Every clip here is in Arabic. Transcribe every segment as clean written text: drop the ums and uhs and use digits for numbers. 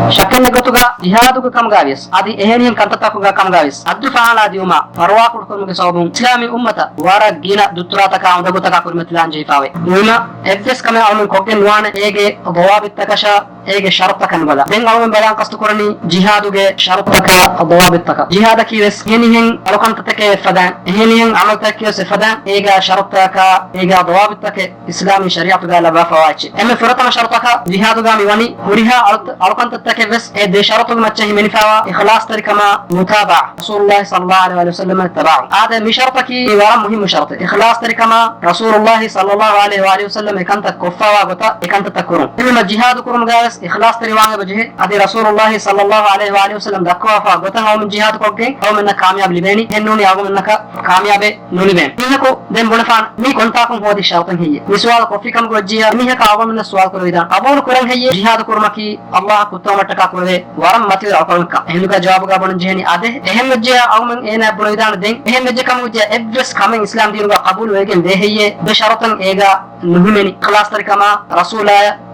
شكل نقطة جهادك كم جاويس هذه إهنيهم كانت تأكل كم جاويس الدفاع على ديوما فرواق الكل مجسوبهم إسلامي أمة وارا جينا دكتوراتك عند دكتورك كل مثلان جيفاوي وما إفس كمان أمم كوكين وانا إيجي ضوابط تكشا إيجي شرطك نبلا دين أمم بلان قصدكورني جهادك شرطك ضوابطك جهادك يس إهنيهم لو كانت تكيف فدان إهنيهم عملتك يس فدان إيجا شرطك إيجا ضوابطك إسلامي شريعة قال بافواج أما فرطنا شرطك جهادك ميواني وريها لو كانت تكيف بس إدي شرطك ما تشهي من فوا إخلاص تركما متابع رسول الله صلى الله عليه وسلم اتبعه هذا من شرطك ورا مهم شرط إخلاص تركما رسول الله صلى الله عليه وآله وسلم كانت كفا وغتا كانت تكرم إنما جهاد كرم جالس إخلاص تريوان بجه هذه رسول الله صلى الله عليه وآله وسلم دكوا فغتا أو من جهاد كوكين أو منك كامياب لبيني هنوني أو منك كامياب نولبين إنكو دم بنفان مي كنتاكم هو دي شرط هي نسوال كوفيكم وجيه مي هكا من السؤال كرويدان أبون كرم هي جهاد كرمكي الله كتوم تكا كروي ورم متي أقولك إنك جواب قابون جهني أده أهم وجيه أو من إنا برويدان دين أهم وجيه كم وجيه إبرس كامين إسلام دينه قبول ويجن ده هي بشرط إيجا نهمني خلاص تركما رسول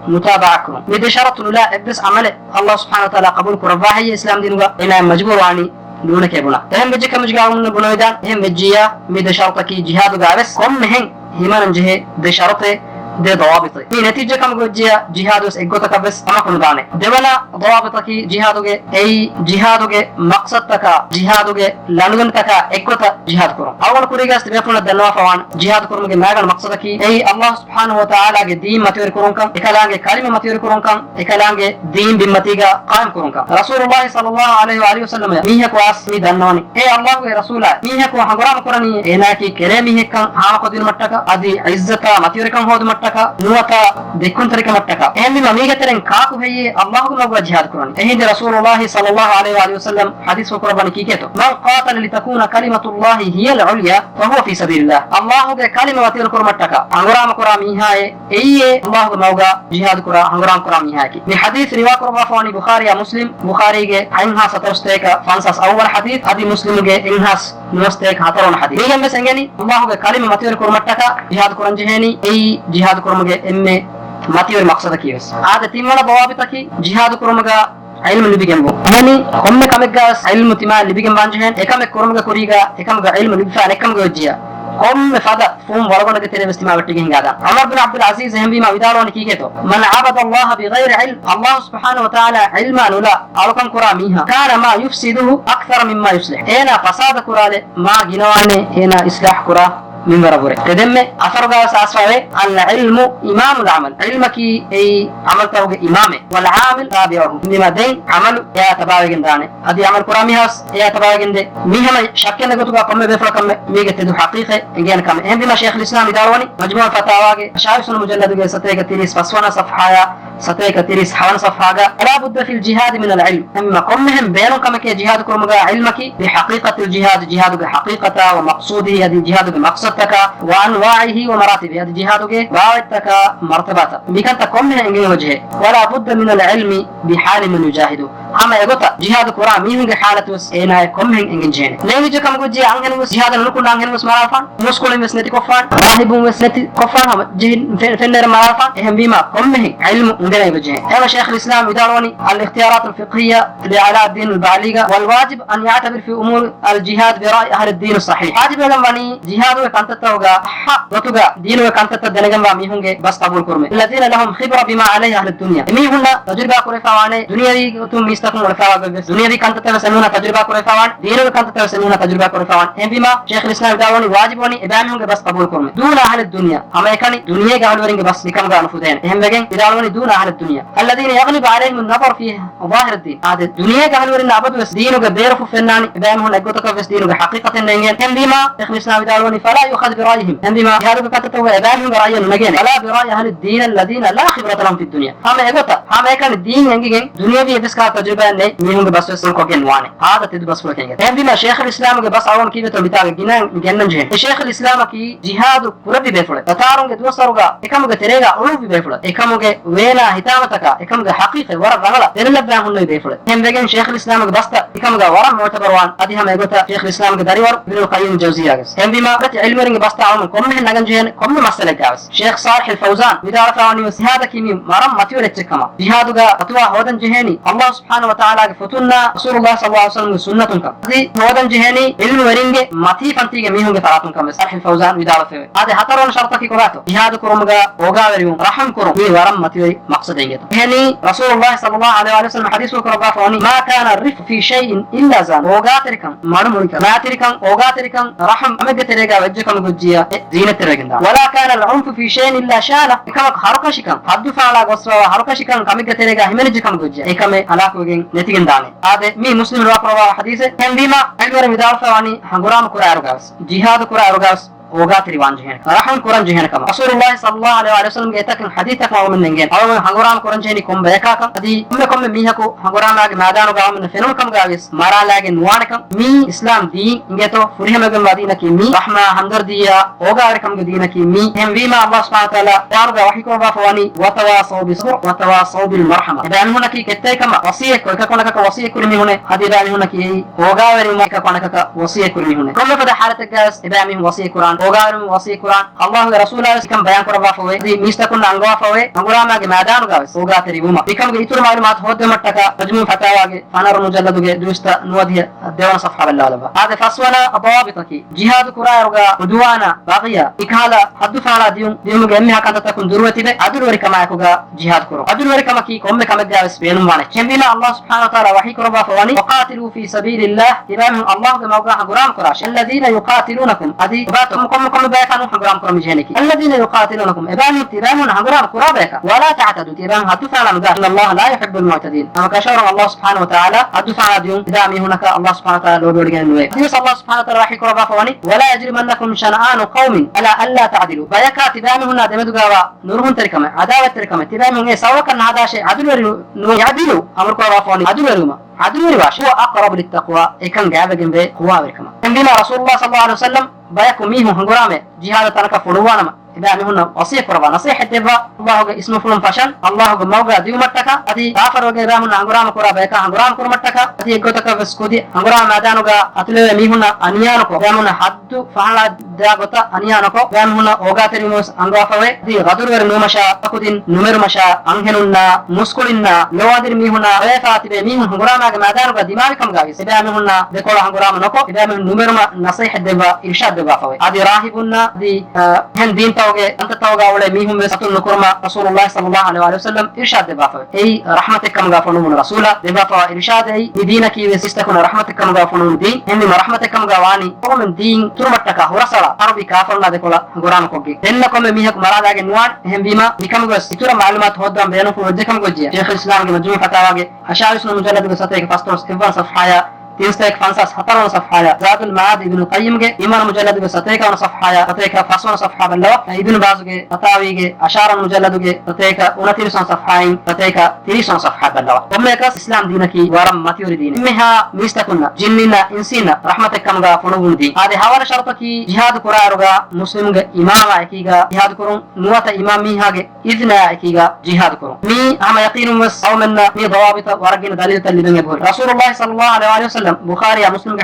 متابعكم بدي شرط لا إبرس عمله الله سبحانه وتعالى قبول كرفاه هي إسلام دينه إنا مجبور عني دونك يبونا أهم وجيه كم وجيه من برويدان أهم وجيه بدي شرطك جهاد قابس كم مهن همان جه بشرطه ده ضوابطه في نتيجة كم وجيه جهادوس إجوتك بس أما كن دانه دولا ضوابطك جهادوك أي جهادوك مقصدك جهادوك لانغنتك إجوتا جهاد كرم أول كوريجا استبيقون الدنوا فوان جهاد كرم جماعة مقصدك أي الله سبحانه وتعالى دين متير كرمكم إكلانج كلمة متير كرمكم إكلانج دين بمتيجا قائم كرمكم رسول الله صلى الله عليه وآله وسلم ميه كواس مي دنواني أي الله ورسوله ميه كوا حجرام كرني إناكي كلامه كان ها قدير متك أدي عزتا متير كان هود متك نوتا دكون ترك متك أهم ما ميجا ترين كاكو هي الله نوجه جهاد كرني أهين رسول الله صلى الله عليه وآله وسلم حديث قربان كيكتو من قاتل لتكون كلمة الله هي العليا فهو في سبيل الله الله كلمة وتير كرمتك أنغرام كرامي هاي أي الله نوجه جهاد كرا أنغرام كرامي هاي من حديث رواية قربان فاني بخاري مسلم بخاري جه إنها سترستيك فانساس أول حديث هذه مسلم جه إنها نوستيك هاترون حديث ميجا مسنجني الله كلمة وتير كرمتك جهاد كران جهني أي جهاد كرمجة إمة ماتيور مقصدك يس هذا تيمنا بوابتك جهاد كرمجة علم اللي بيجنبه يعني هم كمجة علم تيما اللي بيجنب عنجهن إكمل كرمجة كوريجا إكمل علم اللي بيفعل إكمل وجيا هم فدا فهم ورقنا كتير باستماع بتجين هذا عمر بن عبد العزيز هم بما يدارون كيكتو من عبد الله بغير علم الله سبحانه وتعالى علما ولا ألقم كراميها كان ما يفسده أكثر مما يصلح هنا فساد كراله ما جنوانه هنا إصلاح كرا من برابره تدمه أثر قاس أسفاره العلم إمام العمل علمك أي عمل تروج إمامه والعامل تابعه لما دين عمل يا تباع جندانه هذه عمل كرامي هاس يا تباع جند مهما شكل نقطة كم بفرق كم ميجة تدو حقيقة إنجان كم عندما شيخ الإسلام دارواني مجموعة فتاوى شايف سن مجلد جه ستة كتيريس فسوانا صفحة ستة كتيريس حوان صفحة لا بد في الجهاد من العلم أما قمهم بينهم كم كي جهاد كرمجا علمك بحقيقة الجهاد جهاد بحقيقة ومقصوده هذه جهاد بمقصد وأنواعه ومراتبه هذا جهادك وعدتك مرتباته بكن تكون من إنجيل وجهه ولا بد من العلم بحال من يجاهده أما يقول جهاد القرآن مين حالة وس إنا يكون من إنجيل لا يوجد كم قد جاء عنهم وس جهاد نقول عنهم وس مرافان مسكول مسنتي كفان راهب مسنتي كفان هم جهاد فنر مرافان هم بما كم من علم عندنا وجهه هذا شيخ الإسلام يداروني الاختيارات الفقهية لعلاء الدين البعليقة والواجب أن يعتبر في أمور الجهاد برأي أهل الدين الصحيح واجب لهم جهاد وكانت توجا حق وتوجا دين وكانت تدنجم باميهونجي بس قبول كرمه الذين لهم خبرة بما عليه أهل الدنيا ميهونا تجربة كرفاوانه دنيا دي توم ميستكم ورفاوا بس دنيا دي كانت تسمونا تجربة كرفاوان دين وكانت تسمونا تجربة كرفاوان هم بما شيخ الإسلام داوني واجبوني إباميهونجي بس قبول كرمه دون أهل الدنيا أما يكاني دنيا قالورينجي بس بكم قالوا فدين هم بجين داوني دون أهل الدنيا الذين يغلب عليهم النظر فيه ظاهر الدين هذا الدنيا قالورين عبد بس دينه بيرف فناني إباميهون أجوتك بس دينه بحقيقة النجين هم بما شيخ الإسلام داوني فلا يؤخذ برأيهم عندما هذا كتبوا إبراهيم برأي النجين ولا برأي أهل الدين الذين لا خبرة لهم في الدنيا هم يقطع هم يكن الدين ينجين دنيا في بس كتجربة نه ميهم بس يسون كوكين وانه هذا تدو بس كوكين عندما شيخ الإسلام بس عوام كيف تبيتها جنان جهن شيخ الإسلام كي جهاد كربي بيفله تارون كدوس سروقا إكمل كتيرجا أولو بيفله إكمل كوينا هتامتك إكمل حقيقة ورا غلا ترى إبراهيم اللي بيفله هم بيجين شيخ الإسلام بس إكمل ورا معتبروان هذه هم يقطع شيخ الإسلام كداريور ابن القيم الجوزية هم بما علم ورنج بس تعاون كم من نجن جهن كم مسألة جاوز شيخ صالح الفوزان بدار فاني وسهادة كيمي مرم ماتيور التكما جهادك فتوى هودن جهني الله سبحانه وتعالى فتونا رسول الله صلى الله عليه وسلم سنة كم هذه هودن جهني علم ورنج ماتي فانتيجا ميهم بثلاثون كم صالح الفوزان بدار فيه هذا حترون شرطك كراتو جهاد كرمجا وجا وريوم رحم كرم مي ورم ماتيور مقصد ينجتو هني رسول الله صلى الله عليه وسلم حديث كربا فاني ما كان الرفق في شيء إلا زان وجا تركم مرمولك ما تركم وجا تركم رحم أمجد ترجع وجهكم جوجيا زينة ترجع ولا كان العنف في شيء إلا شانه كم حركة شكم حد فعلا قصوا حركة شكم كمجد ترجع هم نجكم جوجيا كم هلاك وجين نتيجة داني هذا مي مسلم الواقع حديثه كان بما أقدر مدار فاني هنقرام كرارجاس جهاد كرارجاس وقات ريوان جهن رحم قران جهن كما رسول الله صلى الله عليه وسلم يتكن حديثك ومن نجن او من هنغرام قران جهني كم بيكاك ادي كم ميهكو هنغرام اگ مادانو گام من فنون كم گاويس مارا لاگ نوانكم مي اسلام دي انگتو فريمگم وادينا كي مي رحمه همدرديا اوگار كم دينا كي مي هم بما الله سبحانه وتعالى دارغا وحي كو بافواني وتواصوا بالصبر وتواصوا بالمرحمه بان هنا كي كتاي كما وصيه كو كونك وصيه كرمي هنا هدي بان هنا كي اوگاوري ما كونك وصيه كرمي هنا كل فدا حالتك گاس ابامي وصيه قران وغارم وصي قران الله ورسوله كم بيان قربا فوي دي ميستكون انغوا فوي انغرا ماگه ميدان گاوس وغا تريوما بكم يتور معلومات هود متك مجموع فتاواگه فنر مجلدوگه دوست نوديه ديوان صفحه بالله هذا فصونا ضوابطك جهاد قرايرغا ودوانا باقيه اكالا حد فعلا ديومگه امي حكانت تكون ضرورتي به ادل وري كما يكوگا جهاد قرو ادل وري كما كي كم كما گاوس بينم وانا كمبينا الله سبحانه وتعالى وحي قربا فواني وقاتلوا في سبيل الله تبان الله موغا غرام قراش الذين يقاتلونكم ادي باتم كم بيكانوا حجرام كرم جهنك الذين يقاتلونكم ابان تيران حجرام قرابك ولا تعتدوا تيران هتفعل مغا ان الله لا يحب المعتدين اما كشر الله سبحانه وتعالى ادفع ديون دامي هناك الله سبحانه وتعالى لو بيرجن نوي ديس الله سبحانه وتعالى راح يقرب فواني ولا يجرمنكم شنآن قوم الا الا تعدلوا بيكا تبان هنا دمدغا نورهم تركم عداوه تركم تبان هنا سواكن هذا شيء عدل يعدلوا امر قرب فواني عدل عدل واش هو اقرب للتقوى كان جاب جنبه قوا بركما بما رسول الله صلى الله عليه وسلم بايكو ميهم هنغرامه جهاد ترك فلوانا إذا هنا وصية قربان نصيحة دبا الله اسمه فلان فشل الله موجا ديو متكا أدي كافر وغيره من هنغرام قربا يكا هنغرام قرمتكا أدي يقطك بسكودي هنغرام مادانوغا أتلو ميهنا أنيانكو بيامنا حد فعلا داغوتا أنيانكو بيامنا أوغا تريموس أنغافوي دي غدور ورنومشا أكودين نمر مشا أنهننا مسكولنا لوادر ميهنا ويفات بميهن هنغرام مادانوغا دماغكم غاويس بيامنا دكولا هنغرام نكو بيامنا نمر نصيحة دبا إرشاد دبا فوي أدي راهبنا دي هن دين أنت توقع ولا ميهم بسطول نكرما رسول الله صلى الله عليه وسلم إرشاد دبافة أي رحمتك كم غافنون من رسوله دبافة إرشاد أي دينك وسيستكون رحمتك كم غافنون دين إنما رحمتك كم غواني ومن دين ترمتك هو رسالة عربي كافرنا دكولا غرام كوجي إنكم ميهك مراد أجن وان هم بما بكم غس يتورا معلومات هودام بيانو فوجكم غوجي شيخ الإسلام مجموع فتاواجي أشعار سنة مجلد بسطيك فاستورس كفان صفحايا تيستيك فانساس حطرنا صفحايا زاد المعاد ابن القيم إيمان مجلد بسطيكا صفحايا تتيكا فاسونا صفحة بالله ابن بازوغي تتاويغي أشار مجلدوغي تتيكا ونتيرسون صفحاين تتيكا تيرسون صفحة بالله وميكاس إسلام دينكي ورم ماتيور ديني إمها ميستكونا جننا إنسينا رحمتك كمغا فنون دين هذه حوالة شرطكي جهاد قرارغا مسلمغا إماما إكيغا جهاد قرون نواتا إمام ميهاغي إذنا إكيغا جهاد قرون مي أما يقين مس أو منا مي ضوابط ورقين دليل تلبين يقول رسول الله صلى الله عليه وسلم بخاري مسلم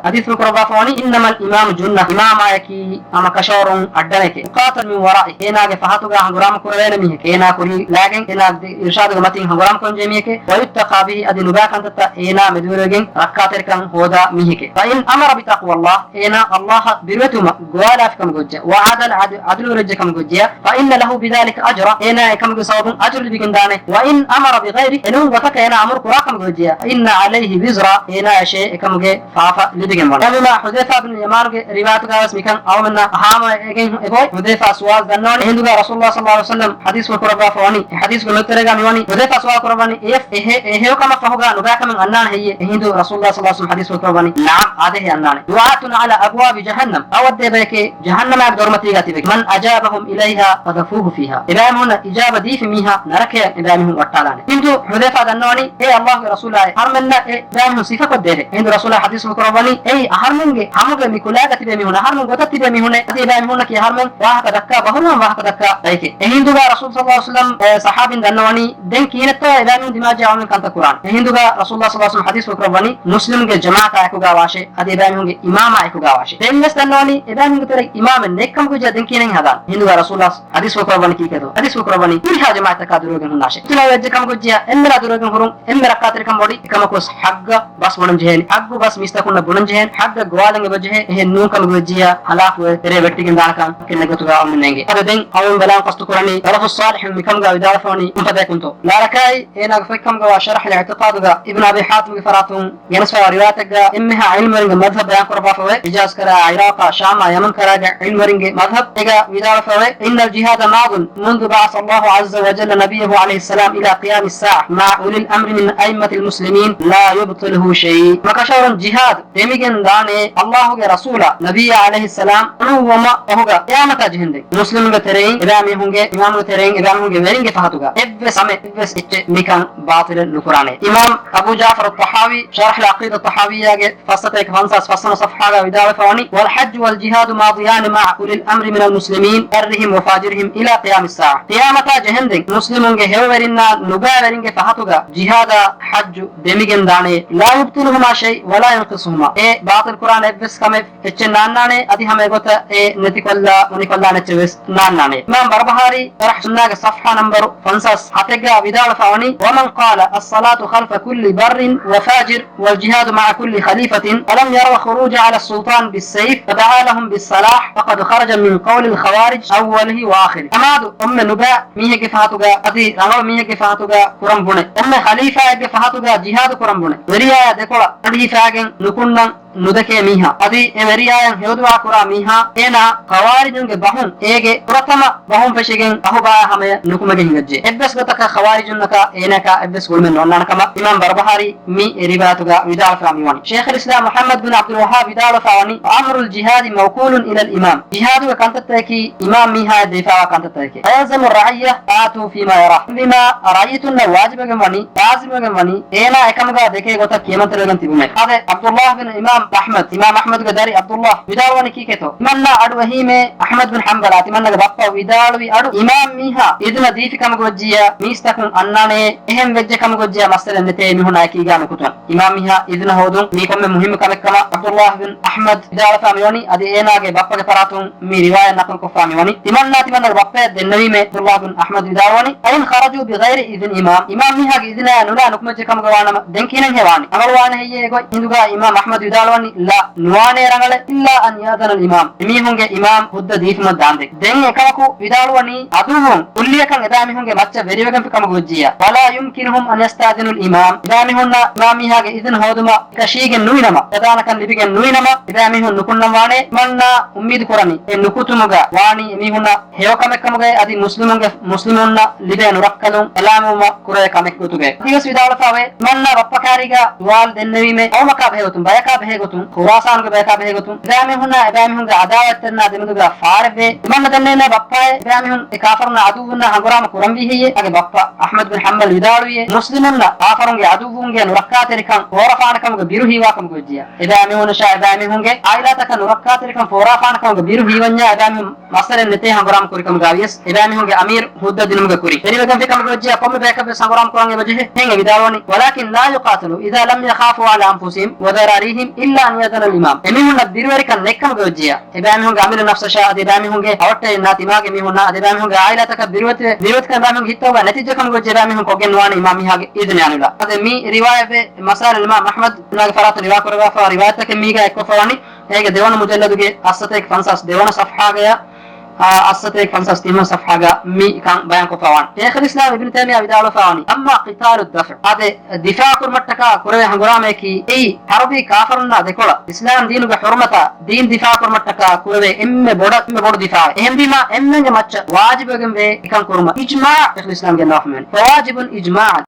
حديث القربا فواني انما الامام جنة امام يكي اما كشور ادنك قاتل من ورائه هنا فهاتوغا هنغرام كورين ميه هنا كوري لاگن هنا ارشاد متين هنغرام كون جميك ويتقى به ادنبا كانت هنا مدورگن ركعتر كان هودا ميه فان امر بتقوى الله هنا الله بروتما غوالا فكم گوجه وعدل عدل رجكم گوجه فان له بذلك اجر هنا كم صوب اجر بگندانه وان امر بغيره انه وتك هنا امر قراكم گوجه ان عليه وزر هنا شيء كمجه فافا لبيجن ولا لما حذيفة بن اليمان رواية قاس مكان أو منا هام إجن إبوي حذيفة سؤال ذنون هندوغا رسول الله صلى الله عليه وسلم حديث القربا فواني حديث قلترجع ميواني حذيفة سؤال قرباني إيه كما فهوغا نباك من أنان هي هندو رسول الله صلى الله عليه وسلم حديث القرباني نعم هذه أنان دعاتنا على أبواب جهنم أود بك جهنم أقدر متيجاتي بك من أجابهم إليها فدفوه فيها إذا هنا إجابة دي في ميها نركي إذا منهم وطالان هندو حذيفة ذنوني هي الله رسول الله هرمنا إذا منهم صفة قد dede hindu rasulullah hadis mukrabani ei aharmenge hamuge mi kulaga tibe mi huna harmun gota tibe mi hune adi ba mi huna ki harmen wahaka dakka bahurun wahaka dakka aike hindu ga rasul sallallahu alaihi wasallam sahabin dannawani den kinetto eda mi dimaji amen kanta quran hindu ga rasulullah sallallahu alaihi wasallam hadis mukrabani muslim ge jamaata aku ga washe adi ba mi hunge imama aku ga washe den mes dannawani eda mi tere imam nekkam guja den kinen hadan hindu ga rasulullah hadis mukrabani ki kedo hadis mukrabani puri jamaata ka durogen hunashe tila wejje kam gujja emmera durogen hurun emmera katere kam bodi kama kos hagga bas wonam jehen haggu bas mistakuna bunam jehen hagga gwalenge bajheehen nu kam gujja halak we tere vettigen danakam kenne gotuga amnenge ade den awon balan qastu qurani rafu salih mikam ga widalafani umpada kunto larakai ena fakam ga sharh al-i'tiqad ga ibn abi hatim faratun yanasfa riwayat ga imha ilm ring madhhab bayan qurba fawe ijaz kara iraq sham yaman kara ga ilm ring madhhab ga widalafawe inna al-jihad madun منذ بعث الله عز وجل نبيه عليه السلام إلى قيام الساعة مع أولي الأمر من أئمة المسلمين لا يبطله شيء مكشور جهاد تيميجن داني الله رسولا نبي عليه السلام وما أهوغا قيامة جهندي مسلم ترين إمامي هونغي إمام ترين إمام هونغي ويرينغي فهاتوغا إبس أمي إبس ميكان باطل القرآن إمام أبو جعفر الطحاوي شرح العقيدة الطحاوية فصتك فانساس فصنا صفحة ودار فواني والحج والجهاد ماضيان مع أولي الأمر من المسلمين برهم وفاجرهم إلى قيام الساعة قيامة جهندي مسلمون هيورينا نبارين فهاتوغا جهاد حج دميجن داني لا يبطلهما شيء ولا ينقصهما باطل القرآن إبس كمي اتشن ناناني أدي همي قوتا نتيكولا ونيكولا نتشويس ناناني إمام بربهاري شرح سناك صفحة نمبر فانساس حتقا بدال فواني ومن قال الصلاة خلف كل بر وفاجر والجهاد مع كل خليفة ولم يروا خروج على السلطان بالسيف فدعا لهم بالصلاح فقد خرج من قول الخوارج أوله وآخره أمادو أم نباء ميه فهاتوغا أدي رنو ميه فهاتوغا قرم بني أم خليفة فهاتوغا جهاد قرم بني وريا دكولا أدي فاغن نكونن नुदके मीहा अदि एवरियायन हेदुवा कुरा मीहा एना खवारिजुंगे बहुन एगे प्रथम बहुन पेशिगेन अहुबा हमे नुकुमगे हिंगजे एब्बस गतक खवारिजुनका एनका एब्बस गुलमेन नोन्नानकमा इमाम बरबहारी मी रिवायतुगा विदाल फामीवानी शेख الاسلام محمد بن عبد الوهاب विदाल फावनी امر الجهاد موكول الى الامام جهاد وكانتتكي امام ميها دفاع كانتتكي ايلزم الرعيه اتوا فيما يرى بما رايتن واجبگن وني لازمگن وني एना एकमगा देखे गतक केमंतरगन तिबुने अदे عبد الله بن امام इमाम अहमद गदारी अब्दुल्लाह विदालवानी की केतो इमन्ना अडु वही में अहमद बिन हंबल इमन्ना ग बप्पा विदालवी अडु इमाम मीहा इदना दीफि कम गोज्जिया मीस्तकुन अन्नाने एहम वेज्जे कम गोज्जिया मसलन नेते मिहुना की गाम कुतन इमाम मीहा इदना होदुन मी कम मुहिम कम अब्दुल्लाह बिन अहमद विदाल फामियोनी अदि एना गे बप्पा के परातुन मी रिवायत नकल को फामियोनी इमन्ना तिमन्ना बप्पा देनवी में अब्दुल्लाह बिन अहमद विदालवानी अइन खरजू बगैर इذن इमाम मीहा गे इदना नुला नुकमजे कम गवाना देंकिनन हेवानी अमलवाने हे गो हिंदुगा इमाम अहमद विदालवानी لا نوانه رنگله الا ان ياذن الامام ميهونගේ imam හුද්ද දීපම දාන්දේ දැන් එකවකු විදාලුවනි අදුහොන් උල්ලියකන් එදා මිහුන්ගේ මච්ච වෙරිවකන් කම ගොජ්ජියා වලා යුම්කිනහුම් අන් යස්තාදිනු الامام එදා මිහුන්නා ඉමාමියාගේ ඉදන් හොදුම කෂීගෙන් නුයිනම එදානකන් ලිබිගෙන් නුයිනම එදා මිහුන් නුකුන්නම් වානේ මන්නා උම්මීද කරණි ඒ නුකුතුමුගා වානි මිහුන්නා හේවකමකමුගේ අදි මුස්ලිමුන්නා ලිබේ නුරක්කලුන් එලාමුම කුරේ කමෙක්කුතුගේ දිවස් විදාලතාවේ මන්නා රප්පකාරීගා දුවාල් දෙන්නවීමේ අවමකා බහෙගතුන් බයකා බහෙගතුන් خراسان को बैठा भेगतुम इदामी हुना इदामी हुन अदावत करना दिनुगा फारबे इमन दन्ने ने बप्पा इदामी हुन काफरना अदुवना हंगराम कुरंबी है आगे बप्पा अहमद बिन हंबल विदालुए मुस्लिमुना काफरंगे अदुवुंगे नुरक्कातरिकम फोराफानकम बिरु हिवाकम गोजिया इदामी हुन शा इदामी हुंगे आइला तक नुरक्कातरिकम फोराफानकम बिरु हिवन्या इदामी मसले नेते हंगराम कुरिकम गावियस इदामी हुंगे अमीर हुद्दा दिनुगा कुरी तेरिवगम फिकम गोजिया कम बैकअप संगराम कुरंगे वजह हेंगे विदालुनी वलाकिन ला युकातिलु इदा लम यखाफु अला अंफुसिहिम व दरारिहिम इल्ला يدن الامام اميهن بيروريك نكم گوجيا ابامي هون عامل نفس شاء ابامي هون اوت ناتيماگ ميهن ابامي هون عائلتك بيروت كان ابامي هون هيتوغا نتيجه كم گوجي ابامي هون کوگن وان امامي هاگ اذن يانولا هذا مي روايه مسائل الامام احمد بن فرات روايه كرغا فروايتك ميگا اكو فواني هيك ديوان مجلدගේ 81 ديوان صفحه گيا أستيك 65 صفحة مي كان بيان كفوان شيخ الإسلام ابن تيمية بدالو فواني أما قتال الدفع هذا دفاع كرمتكا كره هنغرامه كي أي حربي كافرنا ذكولا إسلام دينه بحرمتا دين دفاع كرمتكا كره إم بورد دفاع إهم بما إم نجمع واجب جنبه كان كرمة إجماع شيخ الإسلام جل وعلا فواجب إجماع